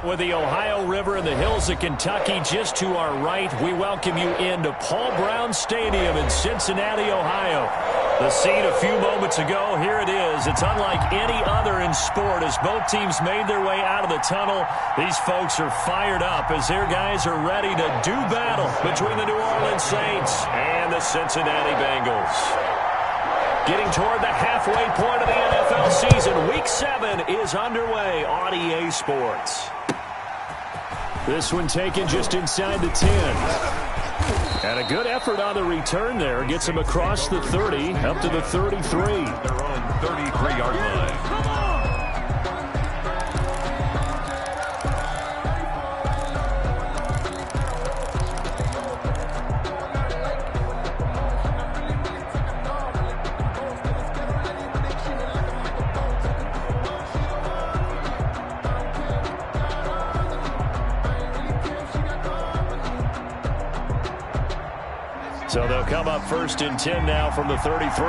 With the Ohio River and the hills of Kentucky just to our right, we welcome you into Paul Brown Stadium in Cincinnati, Ohio. The scene a few moments ago, here it is. It's unlike any other in sport as both teams made their way out of the tunnel. These folks are fired up as their guys are ready to do battle between the New Orleans Saints and the Cincinnati Bengals. Getting toward the halfway point of the NFL season, Week 7 is underway on EA Sports. This one taken just inside the 10. And a good effort on the return there. Gets him across the 30, up to the 33. Their own 33-yard line. So they'll come up first and 10 now from the 33.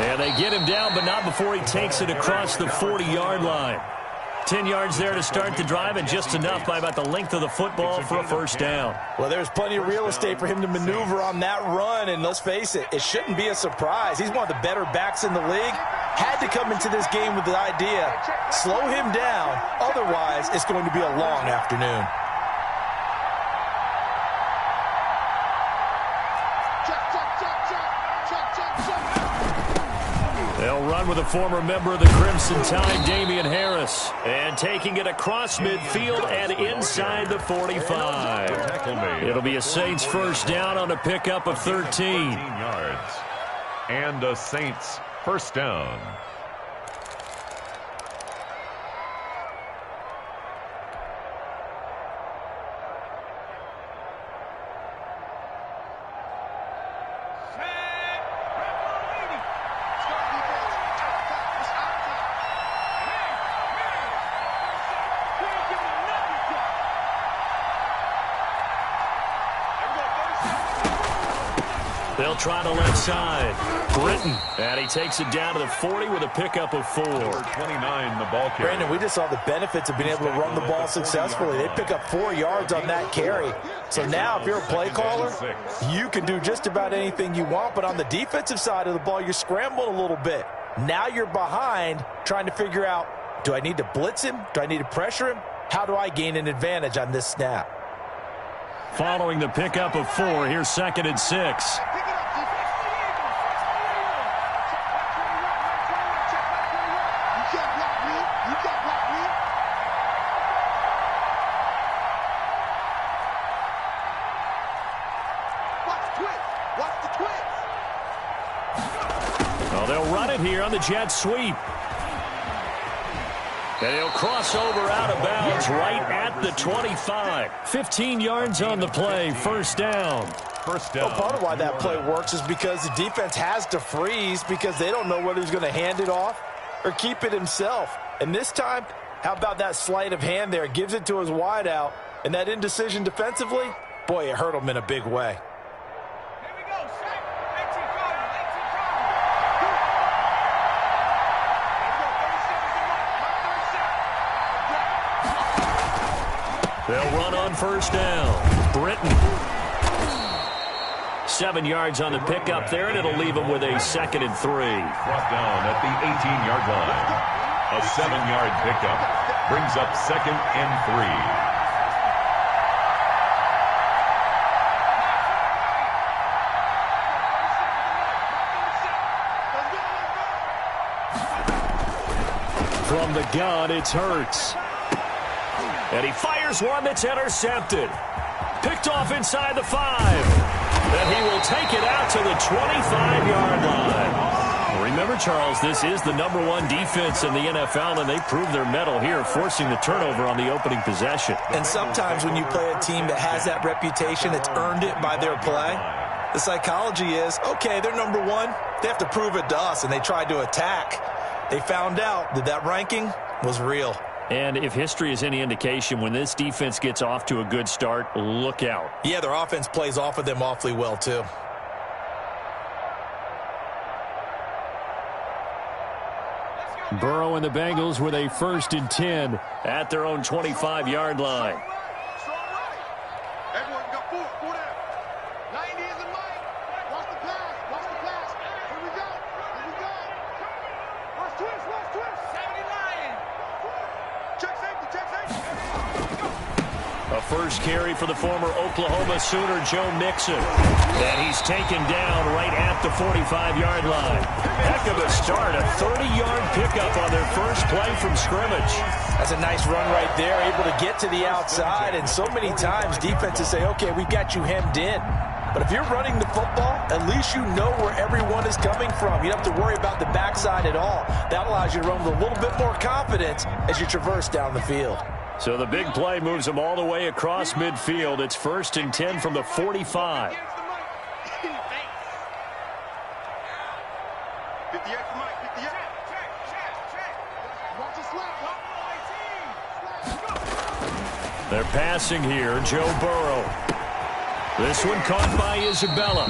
And they get him down, but not before he takes it across the 40-yard line. 10 yards there to start the drive, and just enough by about the length of the football for a first down. Well, there's plenty of real estate for him to maneuver on that run, and let's face it, it shouldn't be a surprise. He's one of the better backs in the league. Had to come into this game with the idea, slow him down, otherwise it's going to be a long afternoon. They'll run with a former member of the Crimson Tide, Damian Harris. And taking it across midfield and inside the 45. It'll be a Saints first down on a pickup of 13 yards. And a Saints first down. They'll try the left side. Britton. And he takes it down to the 40 with a pickup of 4. Number 29, the ball carrier. Brandon, we just saw the benefits of being able to run the ball successfully. They pick up 4 yards on that carry. So now if you're a play caller, you can do just about anything you want. But on the defensive side of the ball, you're scrambling a little bit. Now you're behind trying to figure out, do I need to blitz him? Do I need to pressure him? How do I gain an advantage on this snap? Following the pickup of 4, here's 2nd and 6. Well, they'll run it here on the jet sweep. And he'll cross over out of bounds right at the 25. 15 yards on the play, first down. First down. Well, part of why that play works is because the defense has to freeze because they don't know whether he's going to hand it off or keep it himself. And this time, how about that sleight of hand there? Gives it to his wideout. And that indecision defensively, boy, it hurt him in a big way. They'll run on first down. Britton. 7 yards on the pickup there, and it'll leave him with a 2nd and 3. Brought down at the 18-yard line. A 7-yard pickup brings up 2nd and 3. From the gun, it's Hurts. And he fires one that's intercepted. Picked off inside the 5. And he will take it out to the 25-yard line. Remember, Charles, this is the #1 defense in the NFL, and they proved their mettle here, forcing the turnover on the opening possession. And sometimes when you play a team that has that reputation, that's earned it by their play, the psychology is, okay, they're #1. They have to prove it to us, and they tried to attack. They found out that that ranking was real. And if history is any indication, when this defense gets off to a good start, look out. Yeah, their offense plays off of them awfully well, too. Burrow and the Bengals with a 1st and 10 at their own 25-yard line. A first carry for the former Oklahoma Sooner, Joe Mixon. And he's taken down right at the 45-yard line. Heck of a start, a 30-yard pickup on their first play from scrimmage. That's a nice run right there, able to get to the outside. And so many times defenses say, okay, we've got you hemmed in. But if you're running the football, at least you know where everyone is coming from. You don't have to worry about the backside at all. That allows you to run with a little bit more confidence as you traverse down the field. So the big play moves them all the way across midfield. It's 1st and 10 from the 45. They're passing here, Joe Burrow. This one caught by Isabella.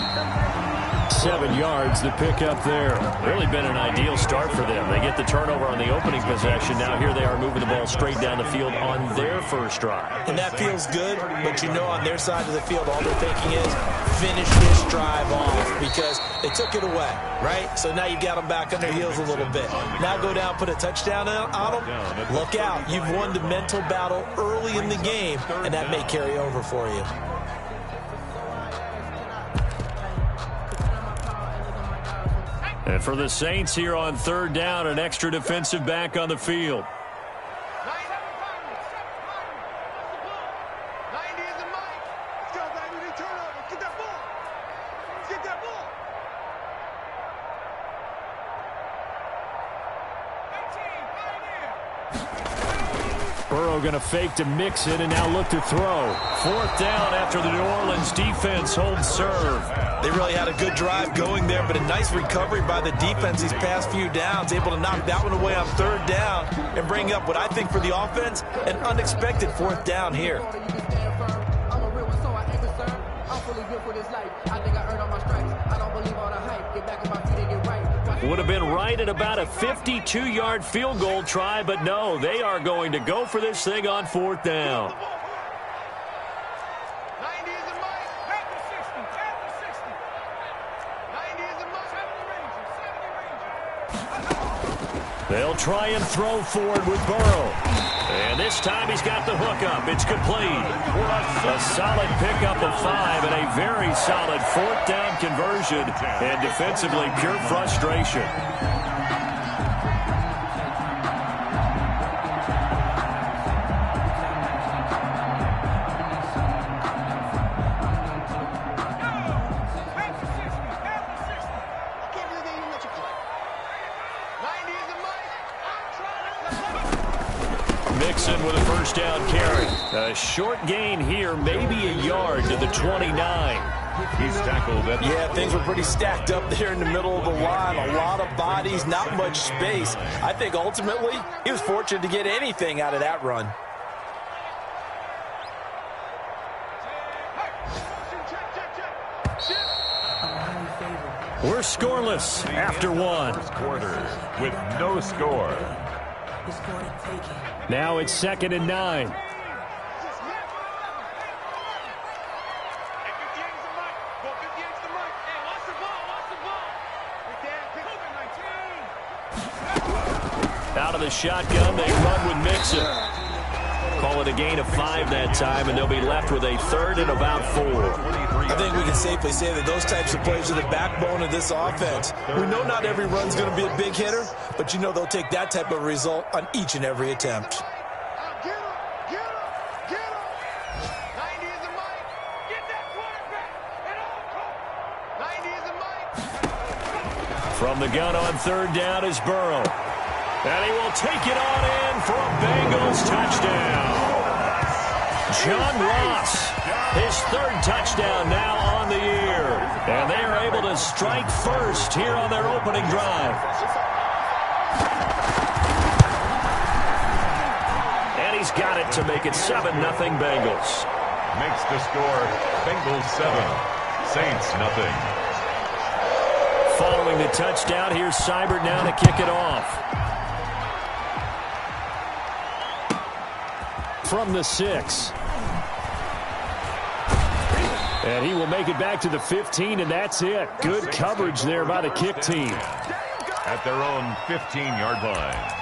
7 yards the pick up there. Really been an ideal start for them. They get the turnover on the opening possession. Now here they are moving the ball straight down the field on their first drive. And that feels good, but you know on their side of the field all they're thinking is finish this drive off because they took it away, right? So now you've got them back on their heels a little bit. Now go down, put a touchdown on them. Look out. You've won the mental battle early in the game, and that may carry over for you. And for the Saints here on 3rd down, an extra defensive back on the field. Burrow going to fake to Mixon and now look to throw. 4th down after the New Orleans defense holds serve. They really had a good drive going there, but a nice recovery by the defense these past few downs, able to knock that one away on 3rd down and bring up what I think for the offense, an unexpected 4th down here. Would have been right at about a 52-yard field goal try, but no, they are going to go for this thing on 4th down. They'll try and throw forward with Burrow. And this time he's got the hook up. It's complete. A solid pickup of 5 and a very solid 4th down conversion. And defensively, pure frustration. Mixon with a 1st down carry. A short gain here, maybe a yard to the 29. He's tackled at Yeah, things were pretty stacked up there in the middle of the line. A lot of bodies, not much space. I think ultimately he was fortunate to get anything out of that run. We're scoreless after 1. quarter with no score. Now it's 2nd and 9. Out of the shotgun, they run with Mixon. Call it a gain of 5 that time, and they'll be left with a 3rd and about 4. I think we can safely say that those types of plays are the backbone of this offense. We know not every run's going to be a big hitter, but you know they'll take that type of result on each and every attempt. From the gun on 3rd down is Burrow. And he will take it on in for a Bengals touchdown. John Ross, his 3rd touchdown now on the year. And they are able to strike first here on their opening drive. to make it 7-0 Bengals. Makes the score Bengals 7, Saints nothing. Following the touchdown, here's Seibert now to kick it off. From the 6. And he will make it back to the 15, and that's it. Good coverage there by the kick team. At their own 15-yard line.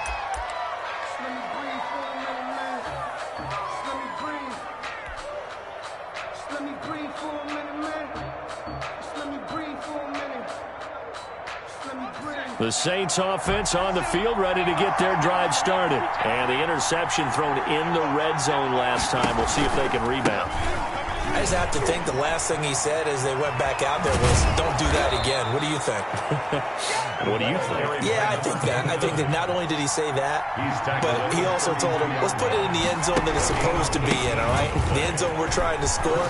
The Saints offense on the field, ready to get their drive started. And the interception thrown in the red zone last time. We'll see if they can rebound. I just have to think the last thing he said as they went back out there was, don't do that again. What do you think? What do you think? Yeah, I think that. I think that not only did he say that, but he also told him, let's put it in the end zone that it's supposed to be in, all right? The end zone we're trying to score.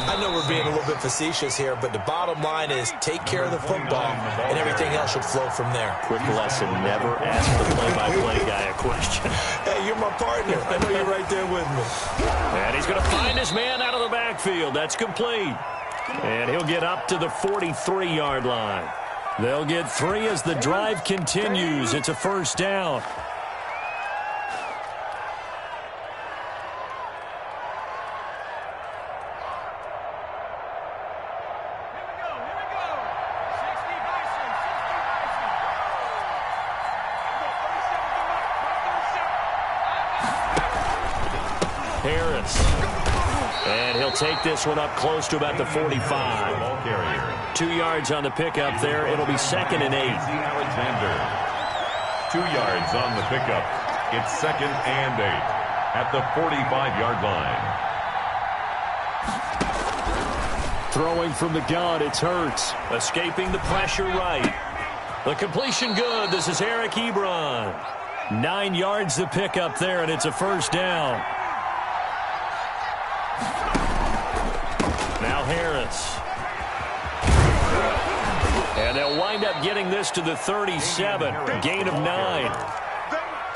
I know we're being a little bit facetious here, but the bottom line is take care of the football, and everything else should flow from there. Quick lesson, never ask the play-by-play guy a question. Hey, you're my partner. I know you're right there with me. And he's going to find his man out of the backfield. That's complete. And he'll get up to the 43-yard line. They'll get 3 as the drive continues. It's a first down. Harris. And he'll take this one up close to about the 45. 2 yards on the pickup there. It'll be 2nd and 8. Alexander. 2 yards on the pickup. It's 2nd and 8 at the 45-yard line. Throwing from the gun, it's Hurts. Escaping the pressure right. The completion good. This is Eric Ebron. 9 yards the pickup there, and it's a first down. Now Harris. And they'll wind up getting this to the 37. Gain of 9.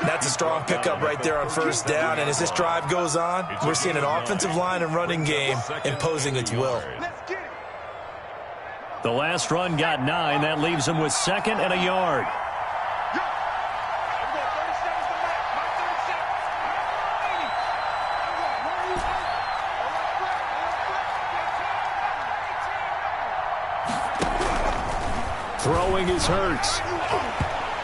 That's a strong pickup right there on first down. And as this drive goes on, we're seeing an offensive line and running game imposing its will. The last run got 9. That leaves them with 2nd and a yard. Throwing is Hurts.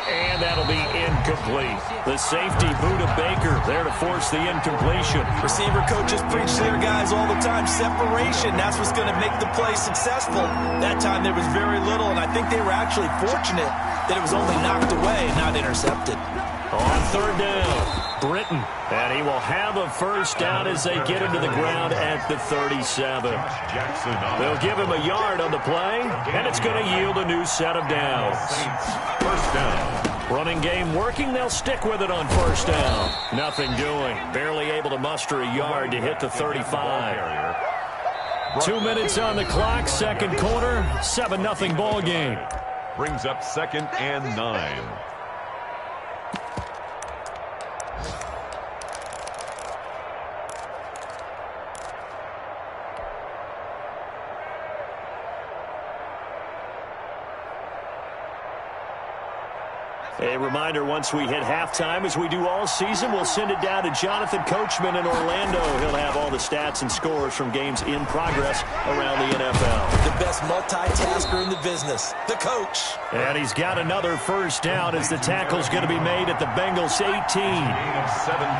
And that'll be incomplete. The safety, Buda Baker, there to force the incompletion. Receiver coaches preach to their guys all the time. Separation, that's what's going to make the play successful. That time there was very little, and I think they were actually fortunate that it was only knocked away, not intercepted. On third down, Britton. And he will have a first down as they get him to the ground at the 37. They'll give him a yard on the play, and it's going to yield a new set of downs. First down. Running game working, they'll stick with it on first down. Nothing doing. Barely able to muster a yard to hit the 35. 2 minutes on the clock, second quarter, 7-0 ball game. Brings up 2nd and 9. A reminder, once we hit halftime, as we do all season, we'll send it down to Jonathan Coachman in Orlando. He'll have all the stats and scores from games in progress around the NFL. The best multitasker in the business, the coach. And he's got another first down as the tackle's going to be made at the Bengals 18.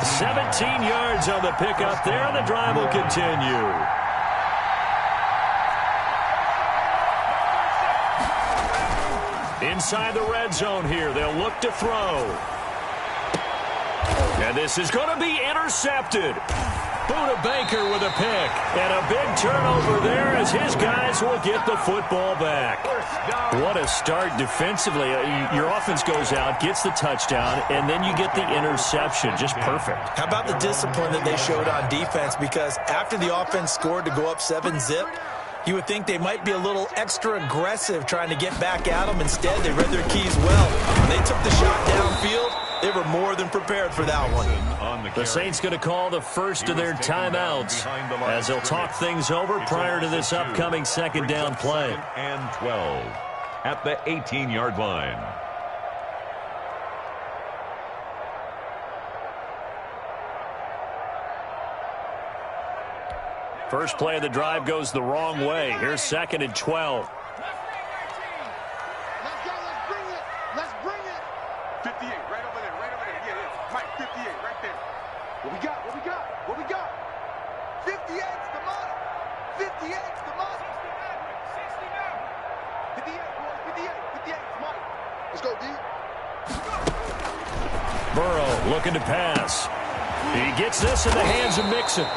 17 yards on the pickup there, and the drive will continue. Inside the red zone here, they'll look to throw. And this is going to be intercepted. Buda Baker with a pick. And a big turnover there as his guys will get the football back. What a start defensively. Your offense goes out, gets the touchdown, and then you get the interception. Just perfect. How about the discipline that they showed on defense? Because after the offense scored to go up 7-zip, you would think they might be a little extra aggressive trying to get back at them. Instead, they read their keys well. They took the shot downfield, They were more than prepared for that one. The Saints going to call the first of their timeouts as they'll talk things over prior to this upcoming second down play. And 12 at the 18-yard line. First play of the drive goes the wrong way. Here's second and 12. Let's go, let's bring it. Let's bring it. 58, right over there, right over there. Yeah, yeah. Mike, 58, right there. What we got? What we got? What we got? 58's the money. 58's the money. 58, boys, 58. 58's Mike. Let's go, D. Burrow looking to pass. He gets this in the hands of Mixon.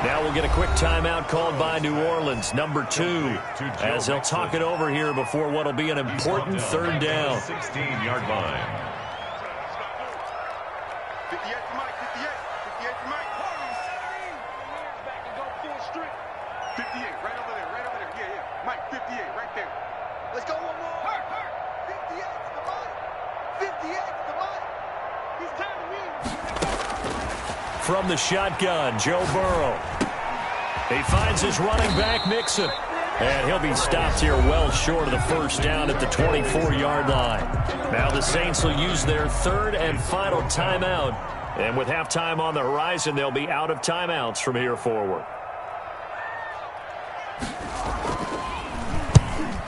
Now we'll get a quick timeout called by New Orleans, number 2, as they'll talk it over here before what will be an important third down. 16-yard line. 58 to Mike, 58. 58 to Mike. Back and go full strip. 58, right over there, right over there. Yeah, yeah. Mike, 58, right there. Let's go one more. 58's the money. 58's the money. He's timing me. From the shotgun, Joe Burrow. He finds his running back, Mixon. And he'll be stopped here well short of the first down at the 24-yard line. Now the Saints will use their third and final timeout. And with halftime on the horizon, they'll be out of timeouts from here forward.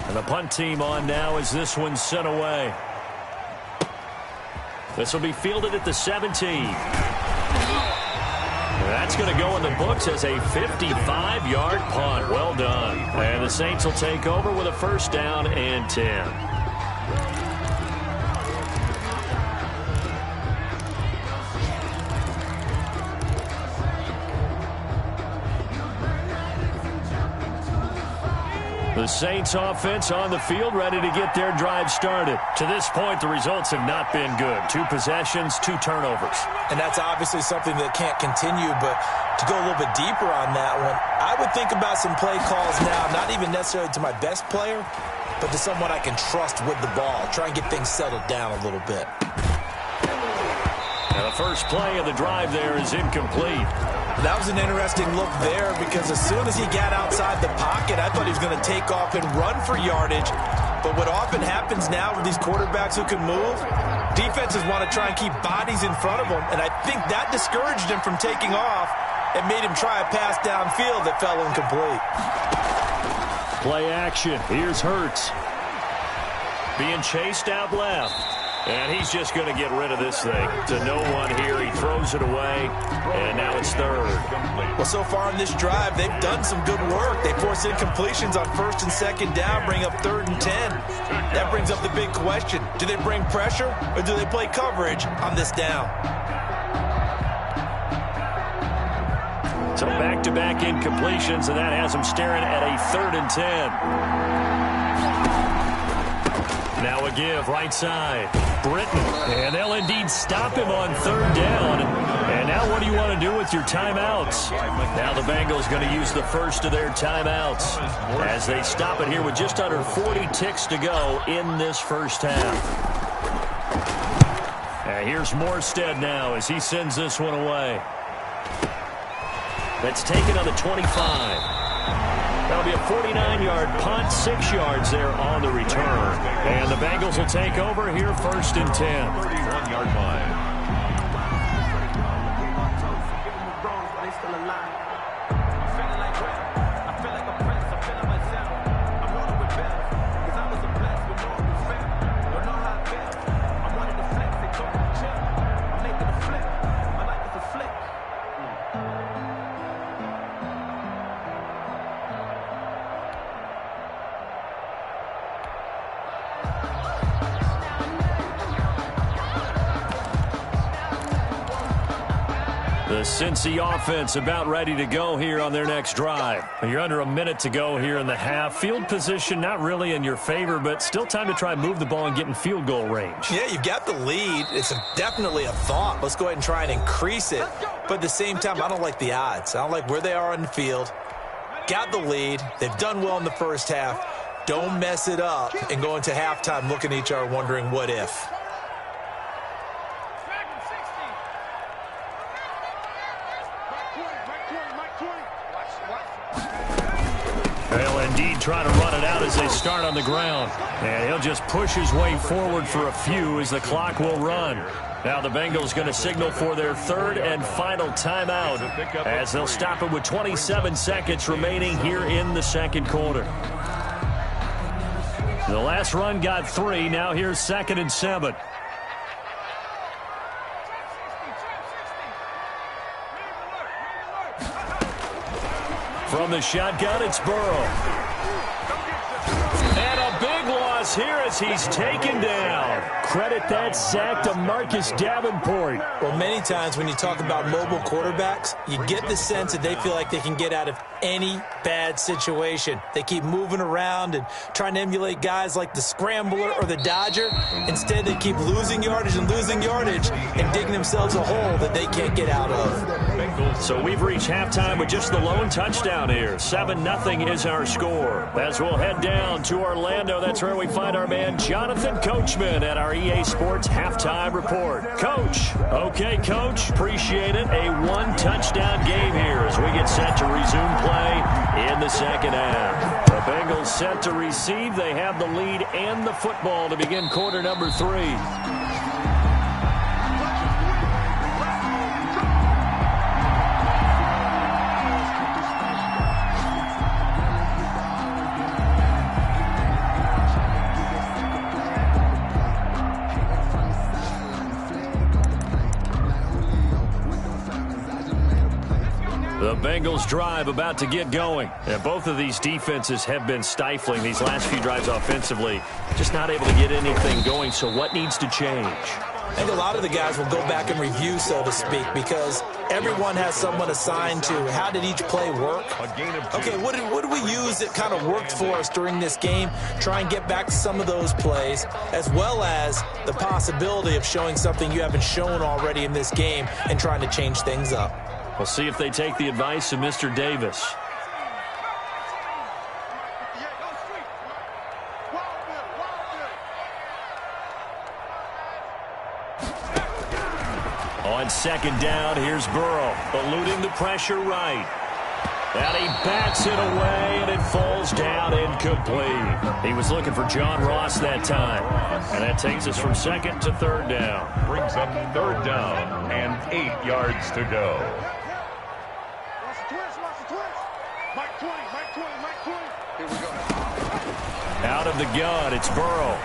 And the punt team on now as this one's sent away. This will be fielded at the 17. That's going to go in the books as a 55-yard punt. Well done. And the Saints will take over with a first down and 10. The Saints offense on the field, ready to get their drive started. To this point, the results have not been good. 2 possessions, 2 turnovers. And that's obviously something that can't continue, but to go a little bit deeper on that one, I would think about some play calls now, not even necessarily to my best player, but to someone I can trust with the ball. Try and get things settled down a little bit. And the first play of the drive there is incomplete. That was an interesting look there because as soon as he got outside the pocket, I thought he was going to take off and run for yardage. But what often happens now with these quarterbacks who can move, defenses want to try and keep bodies in front of them. And I think that discouraged him from taking off and made him try a pass downfield that fell incomplete. Play action. Here's Hurts. Being chased out left. And he's just going to get rid of this thing to no one here. He throws it away, and now it's third. Well, so far in this drive, they've done some good work. They force incompletions on first and second down, bring up 3rd and 10. That brings up the big question. Do they bring pressure, or do they play coverage on this down? So back-to-back incompletions, and that has them staring at a 3rd and 10. Now a give, right side. Britton, and they'll indeed stop him on 3rd down. And now what do you want to do with your timeouts? Now the Bengals going to use the first of their timeouts as they stop it here with just under 40 ticks to go in this first half. And here's Morstead now as he sends this one away. That's taken on the 25. That'll be a 49-yard punt, 6 yards there on the return. And the Bengals will take over here 1st and 10. 31-yard line. The Cincy offense about ready to go here on their next drive. You're under a minute to go here in the half. Field position not really in your favor, but still time to try and move the ball and get in field goal range. Yeah, you've got the lead. It's definitely a thought. Let's go ahead and try and increase it. But at the same time, I don't like the odds. I don't like where they are on the field. Got the lead. They've done well in the first half. Don't mess it up and go into halftime looking at each other wondering what if. indeed try to run it out as they start on the ground. And he'll just push his way forward for a few as the clock will run. Now the Bengals going to signal for their third and final timeout as they'll stop it with 27 seconds remaining here in the second quarter. The last run got 3. Now here's 2nd and 7. From the shotgun, it's Burrow. And a big loss here as he's taken down. Credit that sack to Marcus Davenport. Well, many times when you talk about mobile quarterbacks, you get the sense that they feel like they can get out of any bad situation. They keep moving around and trying to emulate guys like the Scrambler or the Dodger. Instead, they keep losing yardage and digging themselves a hole that they can't get out of. So we've reached halftime with just the lone touchdown here. 7-0 is our score. As we'll head down to Orlando, that's where we find our man Jonathan Coachman at our EA Sports Halftime Report. Coach. Okay, Coach. Appreciate it. A one-touchdown game here as we get set to resume play in the second half. The Bengals set to receive. They have the lead and the football to begin quarter number 3. The Bengals drive about to get going. And both of these defenses have been stifling these last few drives offensively. Just not able to get anything going, so what needs to change? I think a lot of the guys will go back and review, so to speak, because everyone has someone assigned to how did each play work. Okay, what did we use that kind of worked for us during this game? Try and get back to some of those plays, as well as the possibility of showing something you haven't shown already in this game and trying to change things up. We'll see if they take the advice of Mr. Davis. On second down, here's Burrow, eluding the pressure right. And he bats it away, and it falls down incomplete. He was looking for John Ross that time. And that takes us from second to third down. Brings up third down and 8 yards to go. Out of the gun, it's Burrow.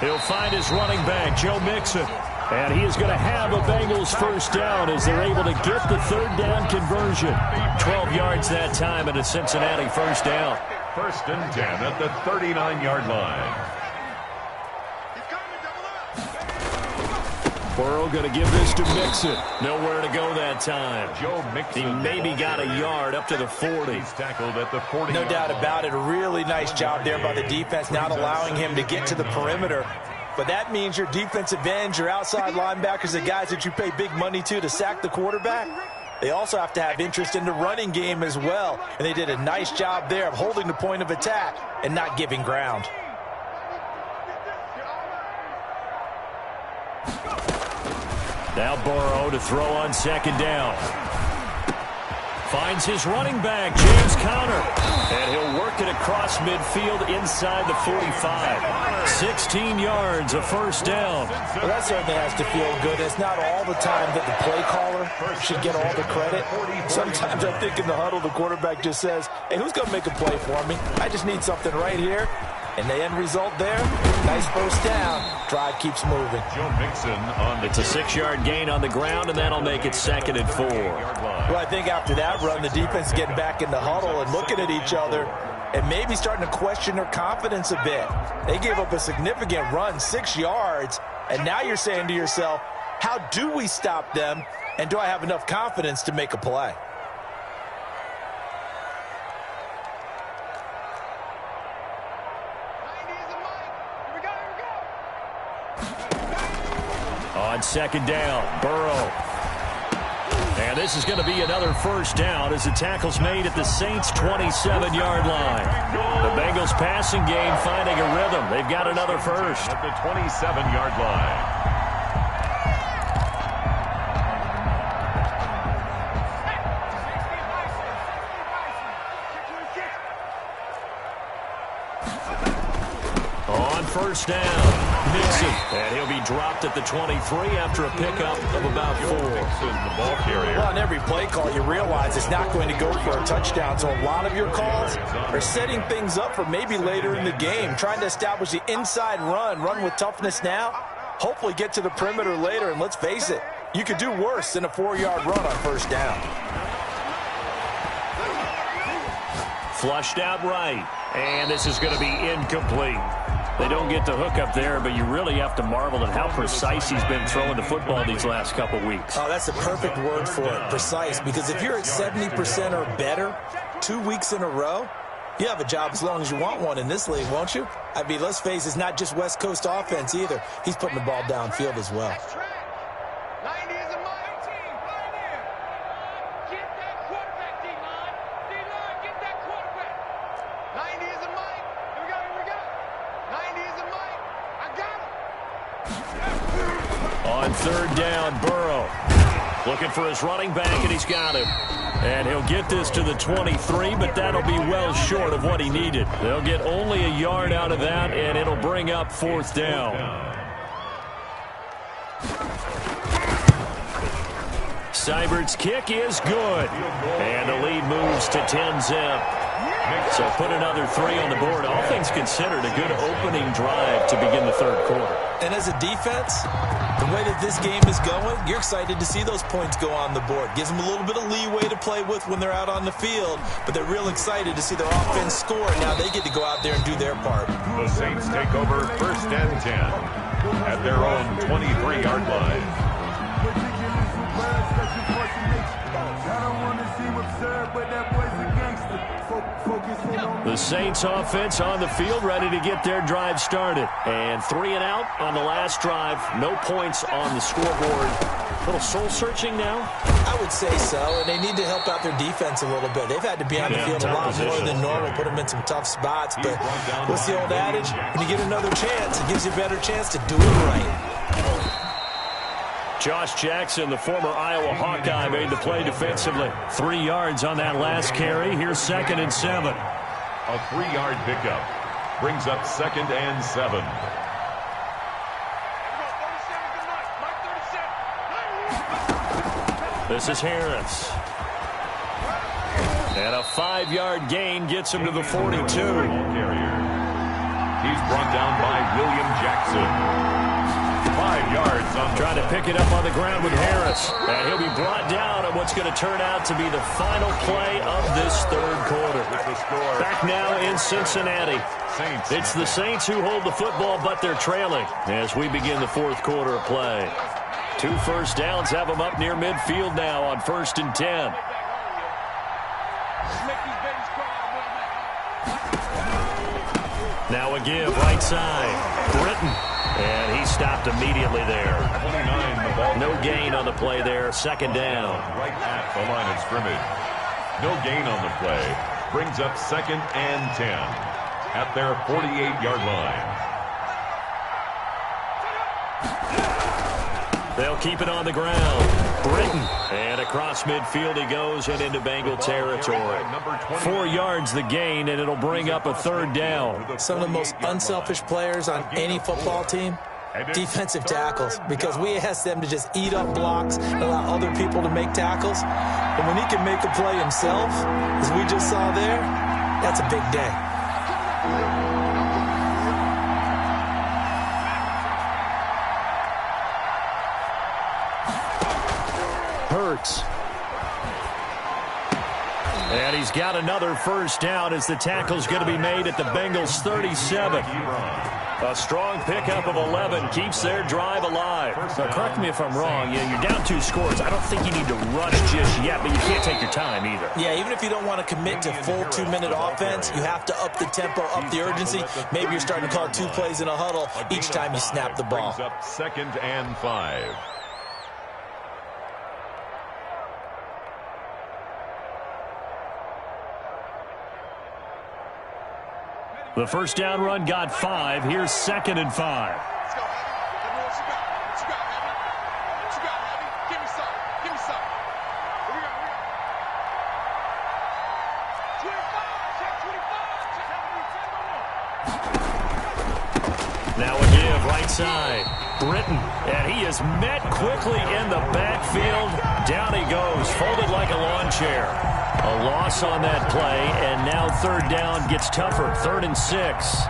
He'll find his running back, Joe Mixon. And he is going to have a Bengals first down as they're able to get the third down conversion. 12 yards that time and a Cincinnati first down. 1st and 10 at the 39-yard line. Burrow going to give this to Mixon. Nowhere to go that time. Joe Mixon. He maybe got a yard up to the 40. He's tackled at the 40. No doubt about it. A really nice job there by the defense, not allowing him to get to the perimeter. But that means your defensive ends, your outside linebackers, the guys that you pay big money to sack the quarterback, they also have to have interest in the running game as well. And they did a nice job there of holding the point of attack and not giving ground. Now Burrow to throw on second down. Finds his running back, James Conner. And he'll work it across midfield inside the 45. 16 yards, a first down. Well, that certainly has to feel good. It's not all the time that the play caller should get all the credit. Sometimes I think in the huddle, the quarterback just says, hey, who's going to make a play for me? I just need something right here. And the end result there, nice first down. Drive keeps moving. Joe Mixon on the It's a 6-yard gain on the ground, and that'll make it 2nd and 4. Well, I think after that run, the defense getting back in the huddle and looking at each other and maybe starting to question their confidence a bit. They gave up a significant run, 6 yards, and now you're saying to yourself, how do we stop them, and do I have enough confidence to make a play? On second down, Burrow. And this is going to be another first down as the tackle's made at the Saints' 27-yard line. The Bengals passing game finding a rhythm. They've got another first. At the 27-yard line. first down. Mixon, and he'll be dropped at the 23 after a pickup of about 4. The ball carrier. Well, on every play call, you realize it's not going to go for a touchdown. So a lot of your calls are setting things up for maybe later in the game, trying to establish the inside run with toughness now, hopefully get to the perimeter later. And let's face it, you could do worse than a 4-yard run on first down. Flushed out right, and this is going to be incomplete. They don't get the hook up there, but you really have to marvel at how precise he's been throwing the football these last couple weeks. Oh, that's a perfect word for it, precise, because if you're at 70% or better 2 weeks in a row, you have a job as long as you want one in this league, won't you? I mean, let's face it, it's not just West Coast offense either. He's putting the ball downfield as well. 90 is a mile. Get that quarterback, D-line. D-line, get that quarterback. 90 is a mile. Here we go. 90 is a mile. I got him. On third down, Burrow looking for his running back, and he's got him. And he'll get this to the 23, but that'll be well short of what he needed. They'll get only a yard out of that, and it'll bring up fourth down. Seibert's kick is good. And the lead moves to 10-zip. So put another 3 on the board. All things considered, a good opening drive to begin the third quarter. And as a defense, the way that this game is going, you're excited to see those points go on the board. Gives them a little bit of leeway to play with when they're out on the field, but they're real excited to see their offense score. Now they get to go out there and do their part. The Saints take over first and 10 at their own 23-yard line. The Saints offense on the field, ready to get their drive started. And 3 and out on the last drive. No points on the scoreboard. A little soul-searching now? I would say so, and they need to help out their defense a little bit. They've had to be on the field a lot more than normal, put them in some tough spots. But what's the old adage? When you get another chance, it gives you a better chance to do it right. Josh Jackson, the former Iowa Hawkeye, made the play defensively. 3 yards on that last carry. Here's 2nd and 7. A 3-yard pickup brings up 2nd and 7. This is Harris. And a 5-yard gain gets him to the 42. He's brought down by William Jackson. 5 yards on trying to pick it up on the ground with Harris. And he'll be brought down on what's going to turn out to be the final play of this third quarter. Back now in Cincinnati. It's the Saints who hold the football, but they're trailing as we begin the fourth quarter of play. 2 first downs have them up near midfield now on 1st and 10. Now a give, right side. Britton. And he stopped immediately there. 29, the ball. No gain on the play there. 2nd down. Right at the line of scrimmage. No gain on the play. Brings up 2nd and 10 at their 48-yard line. They'll keep it on the ground. Britton. And across midfield he goes and into Bengal territory. 4 yards the gain, and it'll bring up a 3rd down. Some of the most unselfish players on any football team, defensive tackles, because we ask them to just eat up blocks and allow other people to make tackles. But when he can make a play himself, as we just saw there, that's a big day. Hurts. And he's got another first down as the tackle's going to be made at the Bengals 37. A strong pickup of 11 keeps their drive alive. Now, correct me if I'm wrong. You're down 2 scores. I don't think you need to rush just yet, but you can't take your time either. Yeah, even if you don't want to commit to full 2-minute offense, you have to up the tempo, up the urgency. Maybe you're starting to call 2 plays in a huddle each time you snap the ball. Brings up 2nd and 5. The first down run got 5. Here's 2nd and 5. Let's go, Heavy. Let me know what you got. What you got, Heavy? What you got, Heavy? Give me some. Give me some. Here we go. 25. Check 25. Check 25. right side. Britton, and he is met quickly in the backfield. Down he goes, folded like a lawn chair. A loss on that play, and now third down gets tougher. 3rd and 6.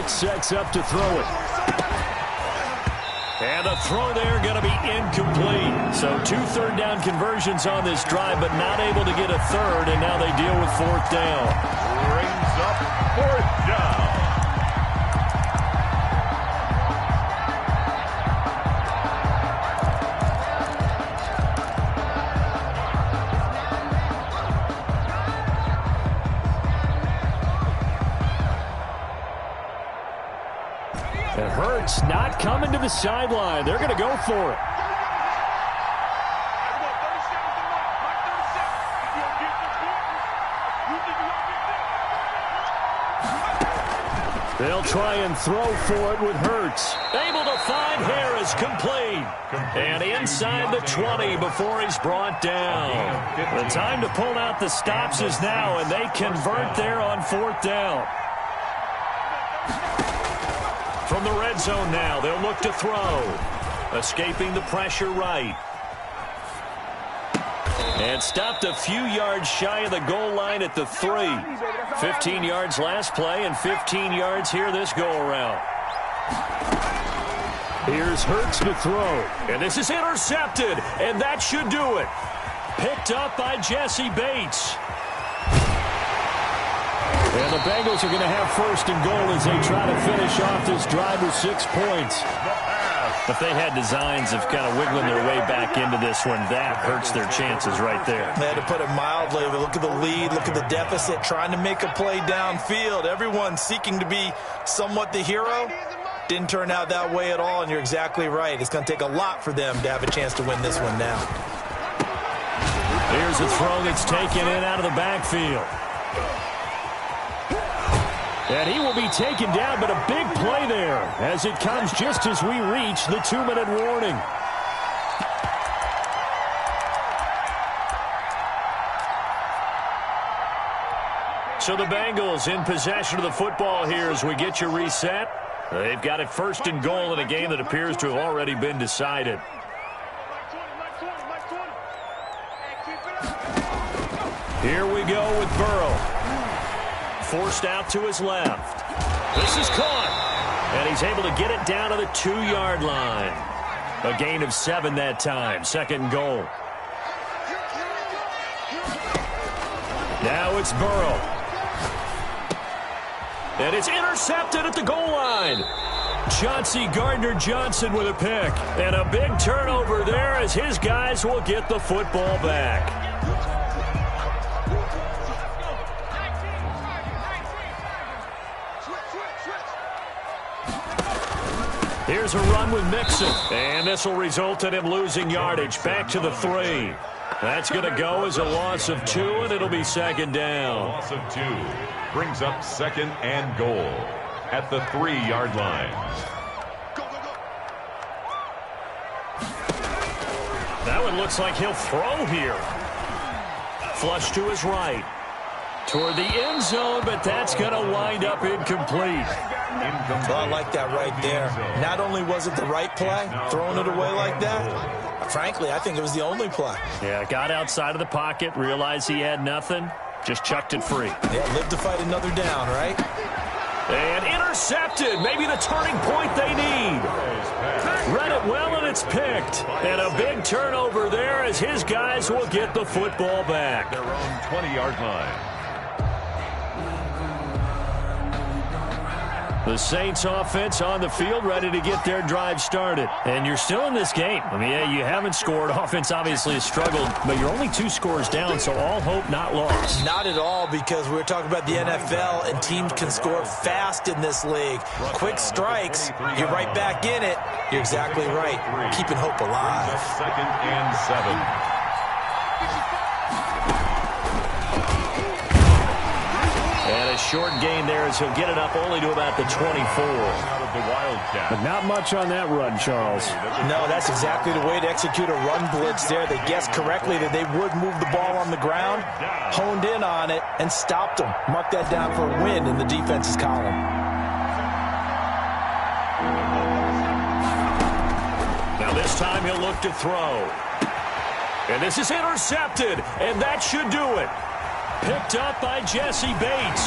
Sets up to throw it. And the throw there going to be incomplete. So 2 third down conversions on this drive, but not able to get a third, and now they deal with 4th down. Brings up 4th down. It hurts not coming to the sideline. They're going to go for it. They'll try and throw for it with Hurts. Able to find Harris, complete. And inside the 20 before he's brought down. The time to pull out the stops is now, and they convert there on 4th down. From the red zone now, they'll look to throw. Escaping the pressure right. And stopped a few yards shy of the goal line at the 3. 15 yards last play and 15 yards here this go-around. Here's Hurts to throw. And this is intercepted, and that should do it. Picked up by Jesse Bates. And the Bengals are going to have 1st and goal as they try to finish off this drive with 6 points. If they had designs of kind of wiggling their way back into this one, that hurts their chances right there. They had to put it mildly. Look at the lead. Look at the deficit. Trying to make a play downfield. Everyone seeking to be somewhat the hero. Didn't turn out that way at all, and you're exactly right. It's going to take a lot for them to have a chance to win this one now. Here's a throw that's taken in out of the backfield. And he will be taken down, but a big play there as it comes just as we reach the 2-minute warning. So the Bengals in possession of the football here as we get you reset. They've got it 1st and goal in a game that appears to have already been decided. Here we go with Burrow. Forced out to his left. This is caught. And he's able to get it down to the 2-yard line. A gain of 7 that time. 2nd and goal. Now it's Burrow. And it's intercepted at the goal line. Chauncey Gardner-Johnson with a pick. And a big turnover there as his guys will get the football back. Here's a run with Mixon. And this will result in him losing yardage. Back to the 3. That's going to go as a loss of 2, and it'll be 2nd down. Loss of 2 brings up 2nd and goal at the 3-yard line. That one looks like he'll throw here. Flush to his right. Toward the end zone, but that's going to wind up incomplete. Well, I like that right there. Not only was it the right play, throwing it away like that, frankly, I think it was the only play. Yeah, got outside of the pocket, realized he had nothing, just chucked it free. Yeah, live to fight another down, right? And intercepted, maybe the turning point they need. Read it well, and it's picked. And a big turnover there as his guys will get the football back. Their own 20-yard line. The Saints offense on the field, ready to get their drive started. And you're still in this game. I mean, yeah, you haven't scored. Offense obviously has struggled, but you're only 2 scores down, so all hope not lost. Not at all, because we were talking about the NFL, and teams can score fast in this league. Quick strikes, you're right back in it. You're exactly right. Keeping hope alive. 2nd and 7. And a short gain there as he'll get it up only to about the 24. Out of the Wildcat. But not much on that run, Charles. No, that's exactly the way to execute a run blitz there. They guessed correctly that they would move the ball on the ground, honed in on it, and stopped them. Mark that down for a win in the defense's column. Now this time he'll look to throw. And this is intercepted, and that should do it. Picked up by Jesse Bates.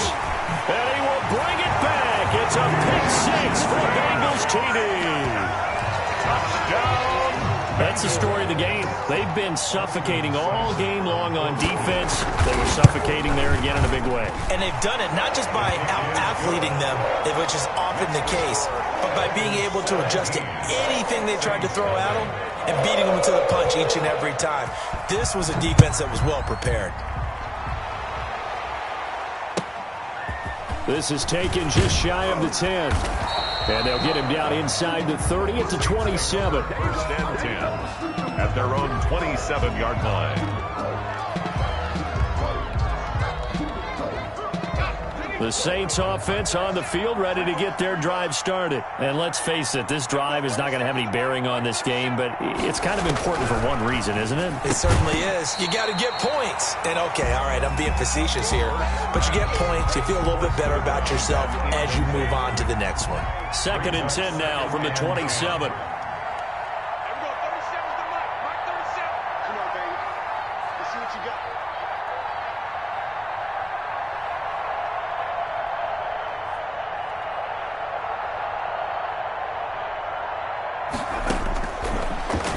And he will bring it back. It's a pick 6 for the Bengals TD. Touchdown. That's the story of the game. They've been suffocating all game long on defense. They were suffocating there again in a big way. And they've done it not just by out-athleting them, which is often the case, but by being able to adjust to anything they tried to throw at them and beating them to the punch each and every time. This was a defense that was well prepared. This is taken just shy of the 10. And they'll get him down inside the 30 at the 27. 1st and 10 at their own 27-yard line. The Saints offense on the field, ready to get their drive started. And let's face it, this drive is not going to have any bearing on this game, but it's kind of important for one reason, isn't it? It certainly is. You got to get points. And okay, all right, I'm being facetious here, but you get points, you feel a little bit better about yourself as you move on to the next one. 2nd and 10 now from the 27.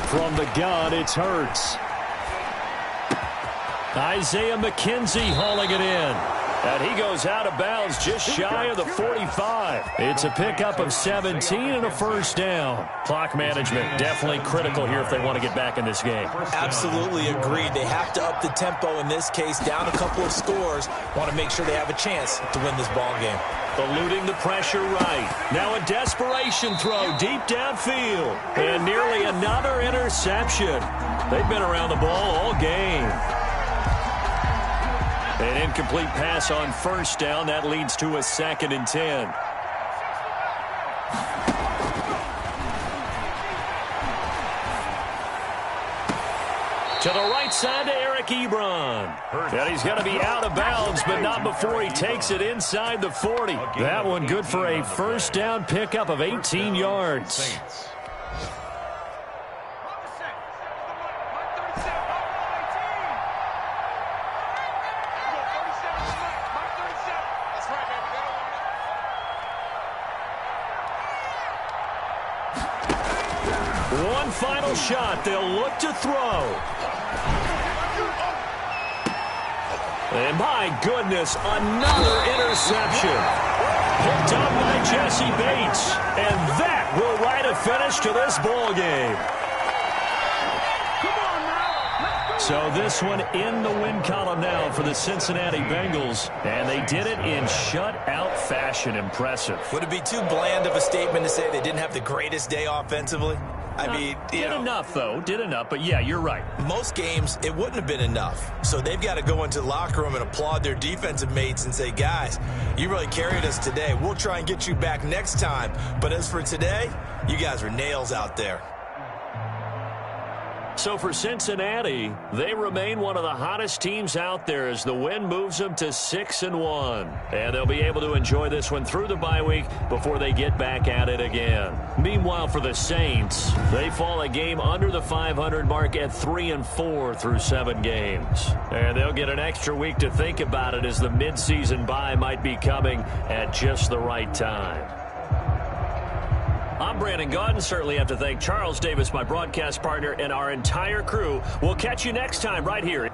From the gun, it's Hurts. Isaiah McKenzie hauling it in. And he goes out of bounds just shy of the 45. It's a pickup of 17 and a 1st down. Clock management definitely critical here if they want to get back in this game. Absolutely agreed. They have to up the tempo in this case, down a couple of scores. Want to make sure they have a chance to win this ball game. Eluding the pressure right. Now a desperation throw deep downfield. And nearly another interception. They've been around the ball all game. An incomplete pass on 1st down. That leads to a 2nd and 10. To the right side to Eric Ebron. And he's going to be out of bounds, but not before he takes it inside the 40. That one good for a 1st down pickup of 18 yards. One final shot. They'll look to throw. And my goodness, another interception. Picked up by Jesse Bates. And that will write a finish to this ball game. So this one in the win column now for the Cincinnati Bengals. And they did it in shutout fashion. Impressive. Would it be too bland of a statement to say they didn't have the greatest day offensively? I mean, did enough, though. Did enough. But, yeah, you're right. Most games, it wouldn't have been enough. So they've got to go into the locker room and applaud their defensive mates and say, guys, you really carried us today. We'll try and get you back next time. But as for today, you guys were nails out there. So for Cincinnati, they remain one of the hottest teams out there as the win moves them to 6-1. And they'll be able to enjoy this one through the bye week before they get back at it again. Meanwhile, for the Saints, they fall a game under the 500 mark at 3-4 through 7 games. And they'll get an extra week to think about it as the midseason bye might be coming at just the right time. I'm Brandon Gaudin. Certainly have to thank Charles Davis, my broadcast partner, and our entire crew. We'll catch you next time right here.